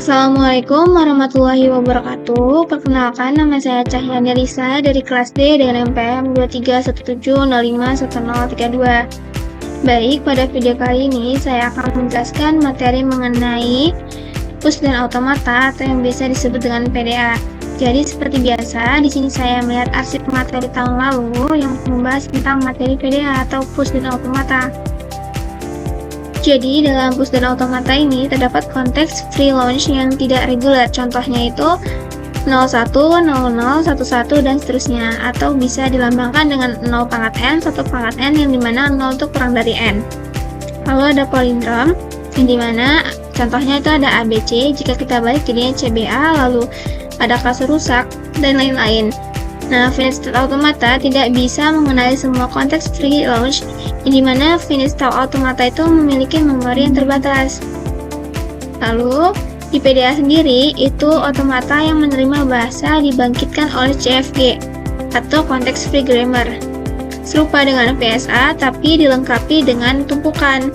Assalamualaikum warahmatullahi wabarakatuh. Perkenalkan, nama saya Cahyani Lisa dari kelas D dengan NPM 2317051032. Baik, pada video kali ini saya akan menjelaskan materi mengenai push dan automata atau yang biasa disebut dengan PDA. Jadi seperti biasa, di sini saya melihat arsip materi tahun lalu yang membahas tentang materi PDA atau push dan automata. Jadi dalam push dan automata ini terdapat konteks free launch yang tidak regular. Contohnya itu 01, 00, 11, dan seterusnya. Atau bisa dilambangkan dengan 0 pangkat n, 1 pangkat n, yang dimana 0 itu kurang dari n. Lalu ada palindrom, yang dimana contohnya itu ada ABC. Jika kita balik jadinya CBA, lalu ada klase rusak, dan lain-lain. Nah, finish state automata tidak bisa mengenali semua konteks free launch, di mana finish state automata itu memiliki memori yang terbatas. Lalu, di PDA sendiri, itu automata yang menerima bahasa dibangkitkan oleh CFG, atau konteks free grammar. Serupa dengan PSA, tapi dilengkapi dengan tumpukan.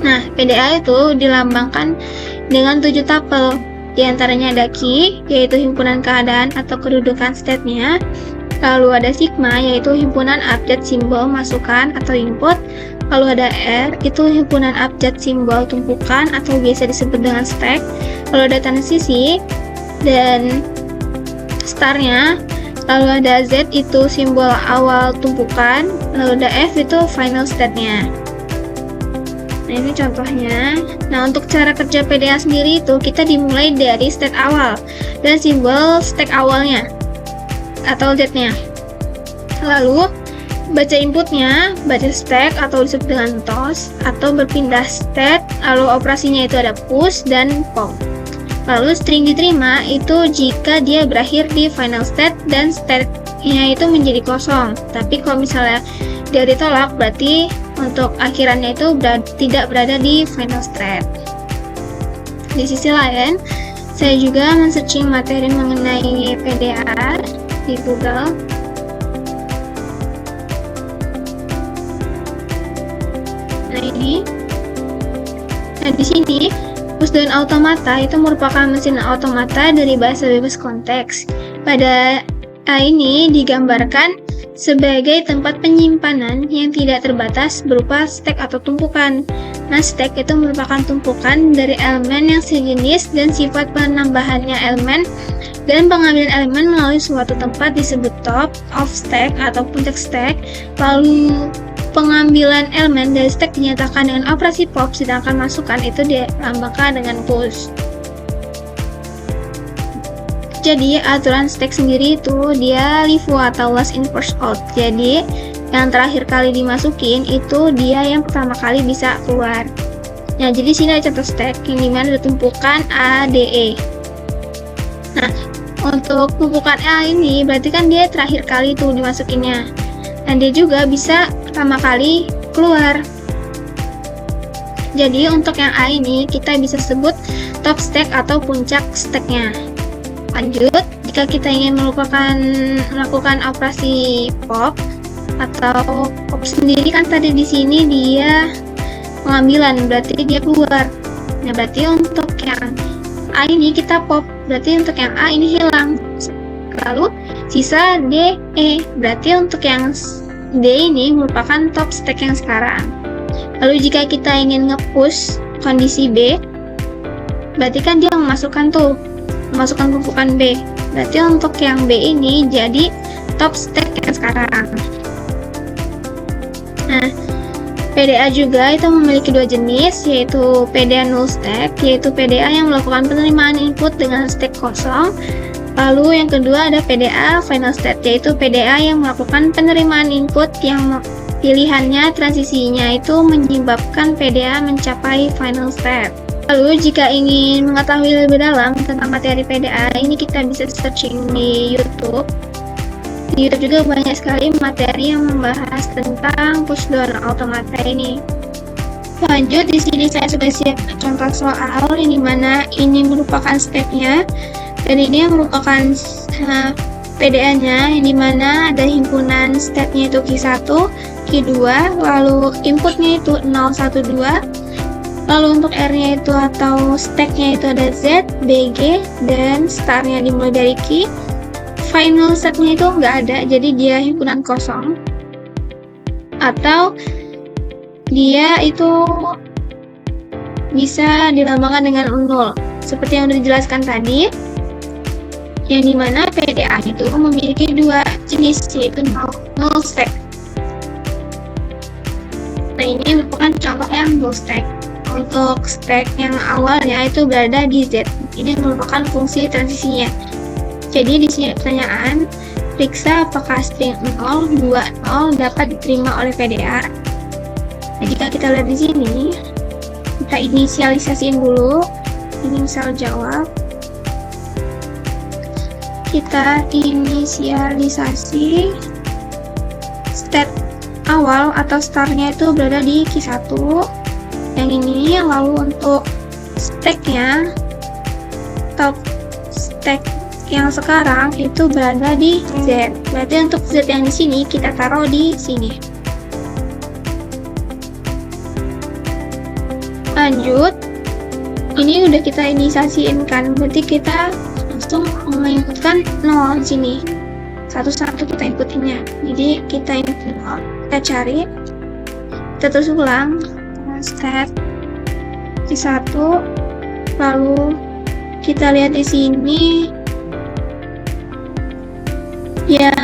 Nah, PDA itu dilambangkan dengan 7 tapel. Di antaranya ada key, yaitu himpunan keadaan atau kedudukan state-nya. Lalu ada sigma, yaitu himpunan abjad simbol masukan atau input. Lalu ada R, itu himpunan abjad simbol tumpukan atau biasa disebut dengan stack. Lalu ada transisi dan star-nya. Lalu ada Z, itu simbol awal tumpukan. Lalu ada F, itu final state-nya. Nah, ini contohnya. Nah, untuk cara kerja PDA sendiri itu kita dimulai dari state awal dan simbol stack awalnya atau Z-nya. Lalu baca inputnya, baca stack atau disebut dengan toss, atau berpindah state. Lalu operasinya itu ada push dan pop. Lalu string diterima itu jika dia berakhir di final state dan state-nya itu menjadi kosong. Tapi kalau misalnya dia ditolak, berarti untuk akhirannya itu tidak berada di final state. Di sisi lain, saya juga men-searching materi mengenai PDA di Google. Nah, ini. Nah, di sini push dan automata itu merupakan mesin automata dari bahasa bebas konteks. Pada A ini digambarkan sebagai tempat penyimpanan yang tidak terbatas berupa stack atau tumpukan. Nah, stack itu merupakan tumpukan dari elemen yang sejenis dan sifat penambahannya elemen dan pengambilan elemen melalui suatu tempat disebut top of stack atau puncak stack. Lalu pengambilan elemen dari stack dinyatakan dengan operasi pop, sedangkan masukan itu dilambangkan dengan push. Jadi aturan stack sendiri itu dia LIFO atau last in first out. Jadi yang terakhir kali dimasukin itu dia yang pertama kali bisa keluar. Nah, jadi sini ada contoh stack yang dimana ada tumpukan A, D, E. Nah, untuk tumpukan A ini berarti kan dia terakhir kali tuh dimasukinnya. Dan dia juga bisa pertama kali keluar. Jadi untuk yang A ini kita bisa sebut top stack atau puncak stacknya. Lanjut, jika kita ingin melakukan operasi pop atau pop sendiri kan tadi di sini dia pengambilan, berarti dia keluar. Nah, berarti untuk yang A ini kita pop, berarti untuk yang A ini hilang. Lalu sisa D, E, berarti untuk yang D ini merupakan top stack yang sekarang. Lalu jika kita ingin nge-push kondisi B, berarti kan dia memasukkan tumpukan B. Berarti untuk yang B ini jadi top stack yang sekarang. Nah, PDA juga itu memiliki dua jenis, yaitu PDA null stack, yaitu PDA yang melakukan penerimaan input dengan stack kosong. Lalu yang kedua ada PDA final state, yaitu PDA yang melakukan penerimaan input yang pilihannya transisinya itu menyebabkan PDA mencapai final state. Lalu jika ingin mengetahui lebih dalam tentang materi PDA ini kita bisa searching di YouTube. Di YouTube juga banyak sekali materi yang membahas tentang push dan automata ini. Lanjut, di sini saya sudah siap contoh soal yang dimana ini merupakan stepnya dan ini yang merupakan PDA-nya yang dimana ada himpunan stepnya itu Q1, Q2, lalu inputnya itu 0, 1, 2. Lalu untuk R-nya itu atau stack-nya itu ada Z, BG, dan star-nya dimulai dari key. Final set-nya itu nggak ada, jadi dia himpunan kosong. Atau dia itu bisa dilambangkan dengan 0, seperti yang sudah dijelaskan tadi, yang dimana PDA itu memiliki dua jenis, yaitu null stack. Nah, ini merupakan contoh yang null stack. Untuk stack yang awalnya itu berada di Z, ini merupakan fungsi transisinya. Jadi di sini pertanyaan, periksa apakah string 0, 2, 0 dapat diterima oleh PDA. Nah, jika kita lihat di sini, kita inisialisasiin dulu. Ini misal jawab. Kita inisialisasi state awal atau startnya itu berada di Q1 yang ini. Lalu untuk stacknya, top stack yang sekarang itu berada di Z. Berarti untuk Z yang di sini kita taruh di sini. Lanjut, ini udah kita inisiasiin kan, berarti kita langsung menginputkan 0 di sini. Satu-satu kita inputinnya. Jadi kita input 0, kita cari, kita terus ulang stat Q1, lalu kita lihat di sini yang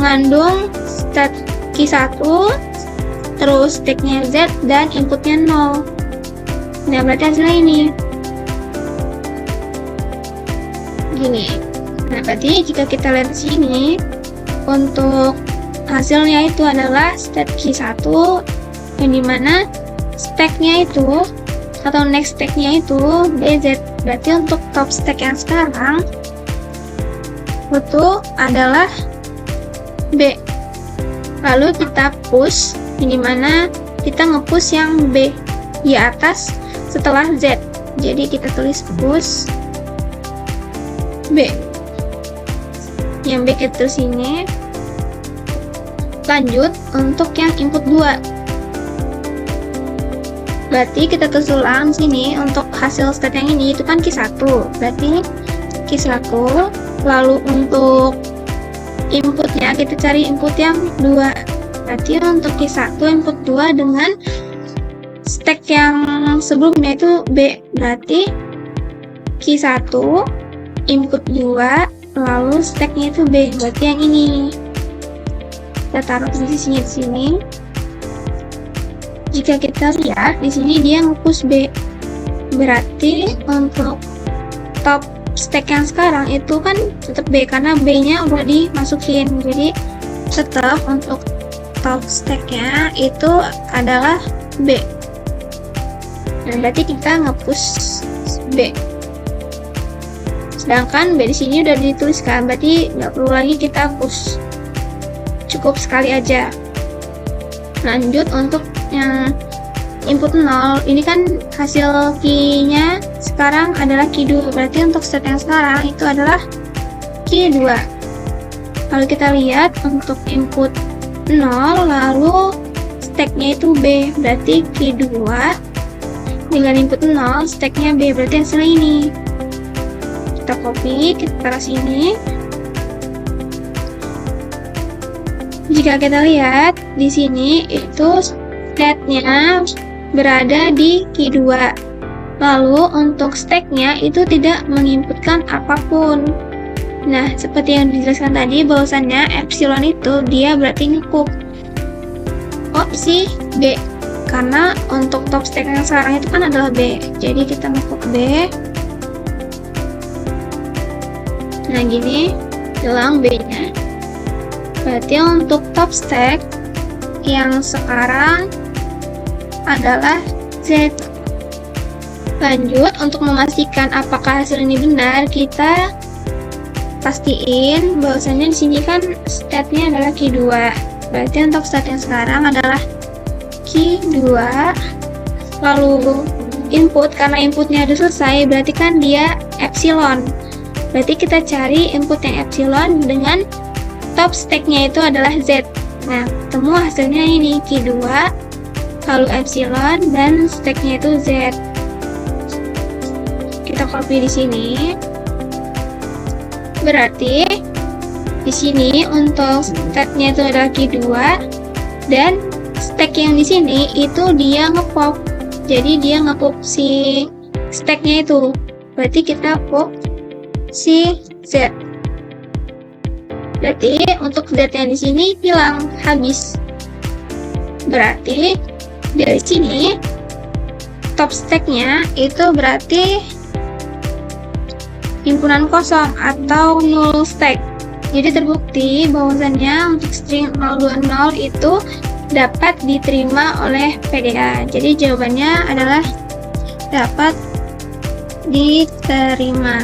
mengandung stat Q1, terus stacknya Z dan inputnya 0. Nah, berarti hasilnya ini gini. Nah, berarti jika kita lihat di sini, untuk hasilnya itu adalah stat Q1 yang dimana stacknya itu atau next stacknya itu BZ. Berarti untuk top stack yang sekarang itu adalah B. Lalu kita push, ini mana kita nge-push yang B di atas setelah Z. Jadi kita tulis push B. Yang B kita tulis ini. Lanjut untuk yang input 2. Berarti kita tulis ulang sini untuk hasil state yang ini itu kan Q1. Berarti Q1. Lalu untuk inputnya kita cari input yang 2. Berarti untuk Q1 input 2 dengan stack yang sebelumnya itu B. Berarti Q1 input 2 lalu stacknya itu B. Berarti yang ini. Kita taruh posisinya di sini. Jika kita lihat di sini dia nge-push B. Berarti untuk top stack yang sekarang itu kan tetap B karena B-nya udah dimasukin. Jadi tetap untuk top stack-nya itu adalah B. Nah, berarti kita nge-push B. Sedangkan B di sini udah dituliskan, berarti nggak perlu lagi kita push. Cukup sekali aja. Lanjut untuk yang input 0, ini kan hasil key-nya sekarang adalah Q2. Berarti untuk state yang sekarang itu adalah Q2. Lalu kita lihat untuk input 0 lalu stack-nya itu B. Berarti Q2 dengan input 0, stack-nya B, berarti hasilnya ini. Kita copy, kita taruh sini. Jika kita lihat di sini itu state-nya berada di Q2. Lalu untuk stack-nya itu tidak menginputkan apapun. Nah, seperti yang dijelaskan tadi bahwasannya epsilon itu dia berarti ngekup opsi B. Karena untuk top stack yang sekarang itu kan adalah B. Jadi kita ngekup B. Nah, gini hilang B-nya. Berarti untuk top stack yang sekarang adalah Z. Lanjut, untuk memastikan apakah hasil ini benar, kita pastiin bahwasanya di sini kan state-nya adalah Q2. Berarti untuk state yang sekarang adalah Q2. Lalu input, karena inputnya udah selesai, berarti kan dia epsilon. Berarti kita cari input yang epsilon dengan top stack-nya itu adalah Z. Nah, ketemu hasilnya ini Q2 lalu epsilon, dan stacknya itu Z. Kita copy di sini. Berarti di sini untuk stacknya itu adalah Q2, dan stack yang di sini itu dia ngepop. Jadi dia ngepop si stacknya itu. Berarti kita pop si Z. Berarti untuk Z yang di sini hilang, habis. Berarti dari sini top stacknya itu berarti himpunan kosong atau null stack. Jadi terbukti bahwasannya untuk string 020 itu dapat diterima oleh PDA. Jadi jawabannya adalah dapat diterima.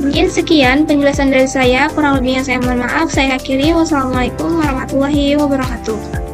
Mungkin sekian penjelasan dari saya, kurang lebihnya saya mohon maaf. Saya akhiri. Wassalamualaikum warahmatullahi wabarakatuh.